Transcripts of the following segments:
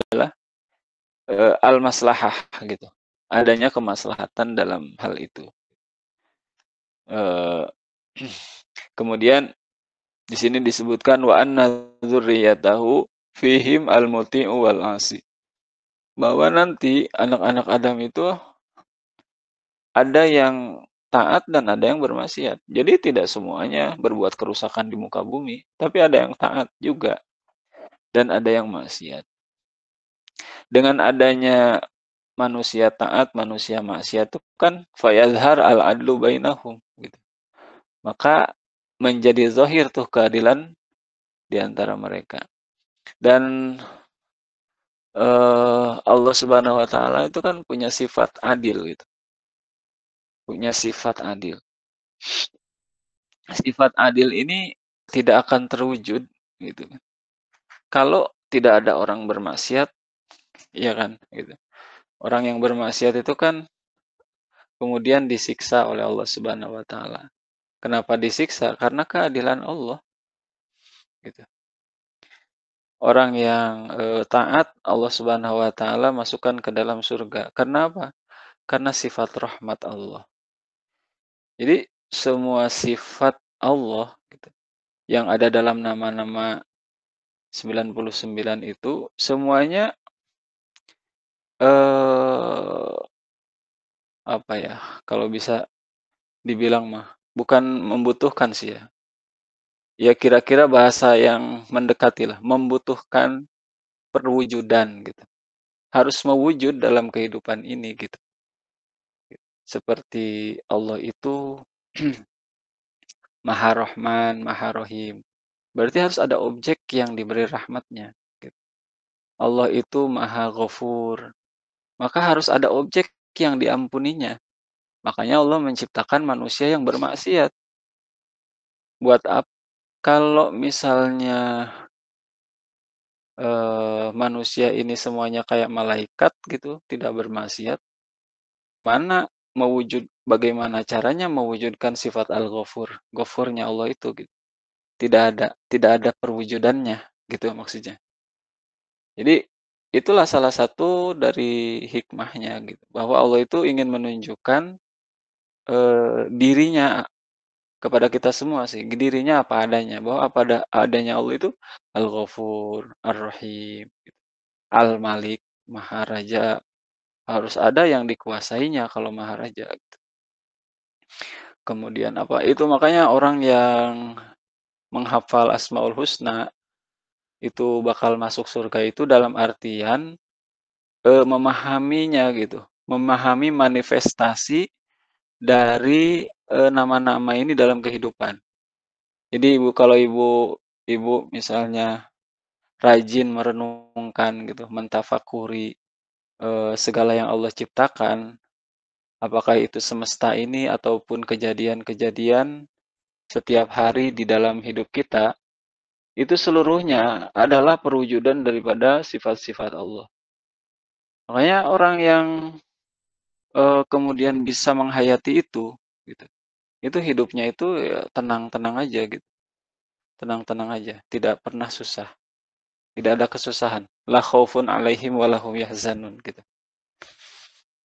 adalah, al-maslahah gitu, adanya kemaslahatan dalam hal itu. Eee, kemudian di sini disebutkan wa anna dzurriyyatahu fihim al-muti'u wal 'asi. Bahwa nanti anak-anak Adam itu ada yang taat dan ada yang bermaksiat. Jadi tidak semuanya berbuat kerusakan di muka bumi, tapi ada yang taat juga dan ada yang maksiat. Dengan adanya manusia taat, manusia maksiat itu kan fayazhar al-adlu bainahum gitu. Maka menjadi zahir tuh keadilan di antara mereka. Dan Allah Subhanahu wa taala itu kan punya sifat adil gitu. Punya sifat adil. Sifat adil ini tidak akan terwujud gitu kan. Kalau tidak ada orang bermaksiat, ya kan gitu. Orang yang bermaksiat itu kan kemudian disiksa oleh Allah Subhanahu wa taala. Kenapa disiksa? Karena keadilan Allah gitu. Orang yang taat Allah Subhanahu wa taala masukkan ke dalam surga. Karena apa? Karena sifat rahmat Allah. Jadi semua sifat Allah gitu, yang ada dalam nama-nama 99 itu semuanya eee, apa ya, kalau bisa dibilang mah bukan membutuhkan sih ya. Ya kira-kira bahasa yang mendekatilah, membutuhkan perwujudan gitu. Harus mewujud dalam kehidupan ini gitu. Seperti Allah itu Maha Rahman, Maha Rahim. Berarti harus ada objek yang diberi rahmatnya gitu. Allah itu Maha Ghafur, maka harus ada objek yang diampuninya. Makanya Allah menciptakan manusia yang bermaksiat. Buat kalau misalnya, manusia ini semuanya kayak malaikat gitu, tidak bermaksiat, bagaimana caranya mewujudkan sifat Al-Ghafur, Ghafurnya Allah itu gitu. Tidak ada perwujudannya gitu maksudnya. Jadi itulah salah satu dari hikmahnya gitu, bahwa Allah itu ingin menunjukkan, dirinya kepada kita semua sih, dirinya apa adanya, bahwa adanya Allah itu Al-Ghafur, Ar-Rahim, Al-Malik, Maharaja, harus ada yang dikuasainya kalau Maharaja. Kemudian apa, itu makanya orang yang menghafal Asmaul Husna, itu bakal masuk surga itu dalam artian, memahaminya gitu, memahami manifestasi dari, nama-nama ini dalam kehidupan. Jadi kalau ibu misalnya rajin merenungkan gitu, mentafakuri, segala yang Allah ciptakan, apakah itu semesta ini ataupun kejadian-kejadian setiap hari di dalam hidup kita, itu seluruhnya adalah perwujudan daripada sifat-sifat Allah. Makanya orang yang, kemudian bisa menghayati itu, gitu, itu hidupnya itu ya tenang-tenang aja gitu, tenang-tenang aja, tidak pernah susah, tidak ada kesusahan. La khaufun 'alaihim wa la hum yahzanun gitu.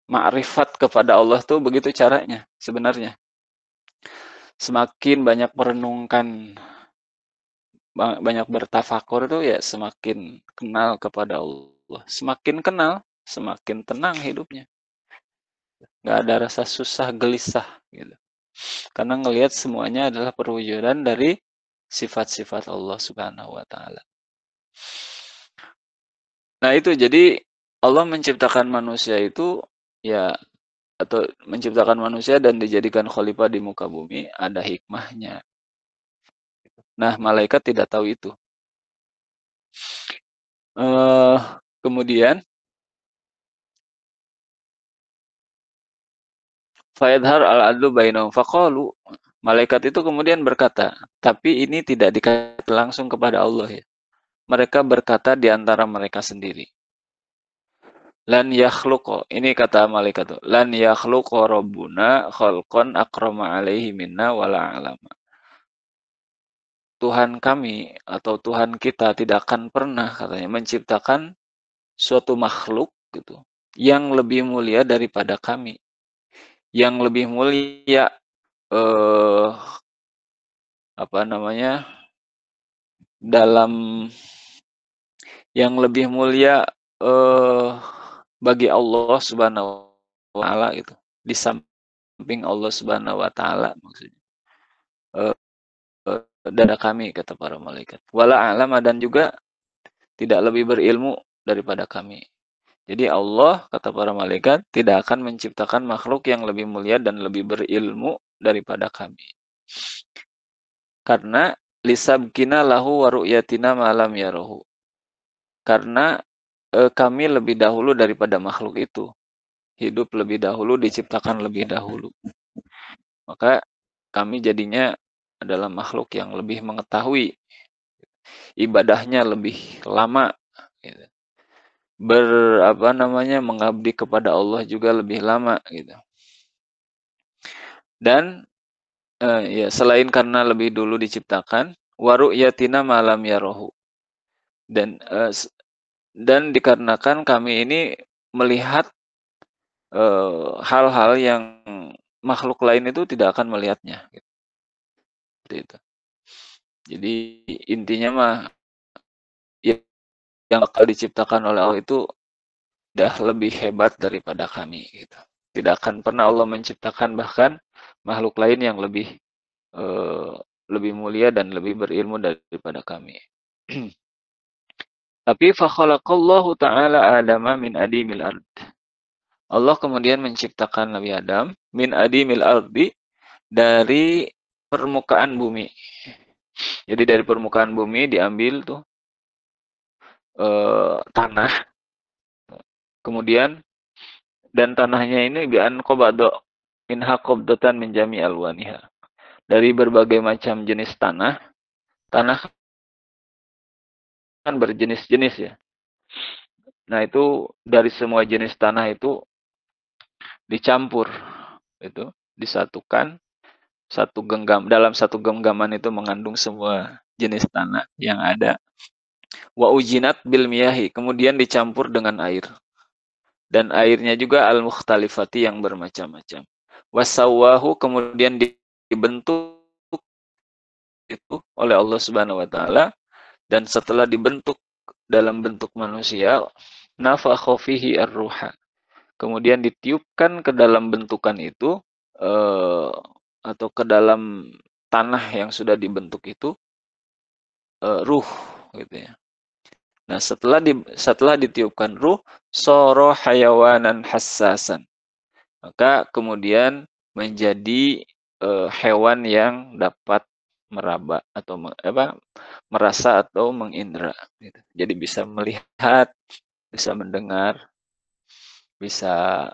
Ma'rifat kepada Allah tuh begitu caranya sebenarnya. Semakin banyak merenungkan, banyak bertafakur tuh ya semakin kenal kepada Allah. Semakin kenal, semakin tenang hidupnya. Nggak ada rasa susah, gelisah gitu. Karena ngelihat semuanya adalah perwujudan dari sifat-sifat Allah Subhanahu wa taala. Nah, itu jadi Allah menciptakan manusia itu ya atau menciptakan manusia dan dijadikan khalifah di muka bumi ada hikmahnya. Nah, malaikat tidak tahu itu. Eh, kemudian fayadhar al-adlu bainahum faqalu, malaikat itu kemudian berkata, tapi ini tidak dikatakan langsung kepada Allah ya. Mereka berkata di antara mereka sendiri. Lan yakhluqa, ini kata malaikat itu, lan yakhluqa rabbuna khalqan akrama alaihi minna wala alama. Tuhan kami atau Tuhan kita tidak akan pernah katanya menciptakan suatu makhluk gitu yang lebih mulia daripada kami, yang lebih mulia eh apa namanya? Dalam yang lebih mulia eh bagi Allah Subhanahu wa taala gitu. Di samping Allah Subhanahu wa taala maksudnya. Eh, dada kami kata para malaikat. Wala alama dan juga tidak lebih berilmu daripada kami. Jadi Allah kata para malaikat tidak akan menciptakan makhluk yang lebih mulia dan lebih berilmu daripada kami. Karena lisabkina lahu wa ru'yatina malam yarahu. Karena kami lebih dahulu daripada makhluk itu. Hidup lebih dahulu, diciptakan lebih dahulu. Maka kami jadinya adalah makhluk yang lebih mengetahui. Ibadahnya lebih lama. Gitu. Mengabdi kepada Allah juga lebih lama. Gitu. Dan ya selain karena lebih dulu diciptakan, waru'yatina malam yarohu. Dan dikarenakan kami ini melihat hal-hal yang makhluk lain itu tidak akan melihatnya. Seperti itu. Jadi intinya mah ya, yang bakal diciptakan oleh Allah itu udah lebih hebat daripada kami. Gitu. Tidak akan pernah Allah menciptakan bahkan makhluk lain yang lebih mulia dan lebih berilmu daripada kami. Tapi fakhalaqallahu ta'ala Adama min adimil ard. Allah kemudian menciptakan Nabi Adam min adimil ardi dari permukaan bumi. Jadi dari permukaan bumi diambil tuh tanah. Kemudian dan tanahnya ini bi'an qabado minha qabdatan min jami alwaniha. Dari berbagai macam jenis tanah. Tanah kan berjenis-jenis ya. Nah, itu dari semua jenis tanah itu dicampur, itu disatukan dalam satu genggaman itu mengandung semua jenis tanah yang ada. Wa ujinat bil miyahi, kemudian dicampur dengan air. Dan airnya juga al-mukhtalifati yang bermacam-macam. Wasawahu, kemudian dibentuk itu oleh Allah Subhanahu wa taala, dan setelah dibentuk dalam bentuk manusia, nafakha fihi ar-ruha. Kemudian ditiupkan ke dalam bentukan itu atau ke dalam tanah yang sudah dibentuk itu ruh gitu ya. Nah, setelah ditiupkan ruh, soro hayawanan hassasan. Maka kemudian menjadi hewan yang dapat meraba atau merasa atau mengindra. Gitu. Jadi bisa melihat, bisa mendengar, bisa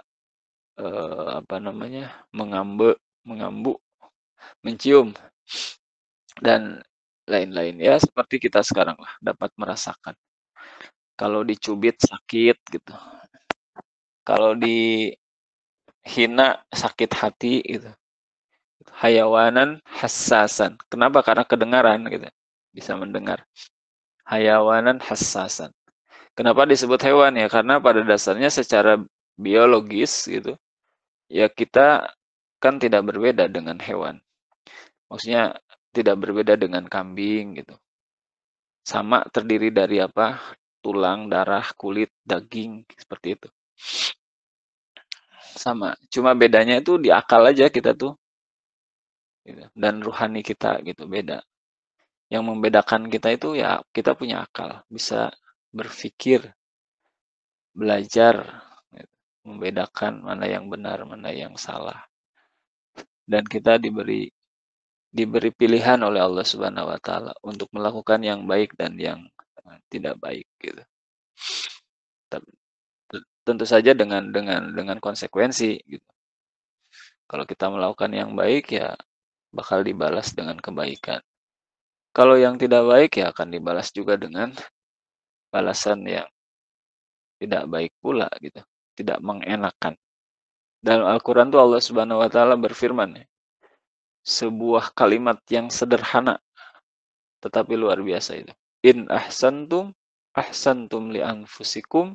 mengambu, mencium, dan lain-lain ya, seperti kita sekarang lah dapat merasakan. Kalau dicubit sakit gitu, kalau dihina sakit hati gitu. Hayawanan hassasan. Kenapa? Karena kedengaran gitu, bisa mendengar. Hayawanan hassasan. Kenapa disebut hewan ya? Karena pada dasarnya secara biologis gitu, ya kita kan tidak berbeda dengan hewan. Maksudnya tidak berbeda dengan kambing gitu. Sama terdiri dari apa? Tulang, darah, kulit, daging, seperti itu. Sama. Cuma bedanya itu di akal aja kita tuh. Gitu. Dan ruhani kita gitu, beda. Yang membedakan kita itu ya kita punya akal. Bisa berpikir, belajar, gitu. Membedakan mana yang benar, mana yang salah. Dan kita diberi pilihan oleh Allah Subhanahu wa taala untuk melakukan yang baik dan yang tidak baik gitu. Tentu saja dengan konsekuensi gitu. Kalau kita melakukan yang baik ya bakal dibalas dengan kebaikan. Kalau yang tidak baik ya akan dibalas juga dengan balasan yang tidak baik pula gitu, tidak mengenakan. Dalam Al-Qur'an tuh Allah Subhanahu wa taala berfirman ya, sebuah kalimat yang sederhana tetapi luar biasa itu. In ahsantum li anfusikum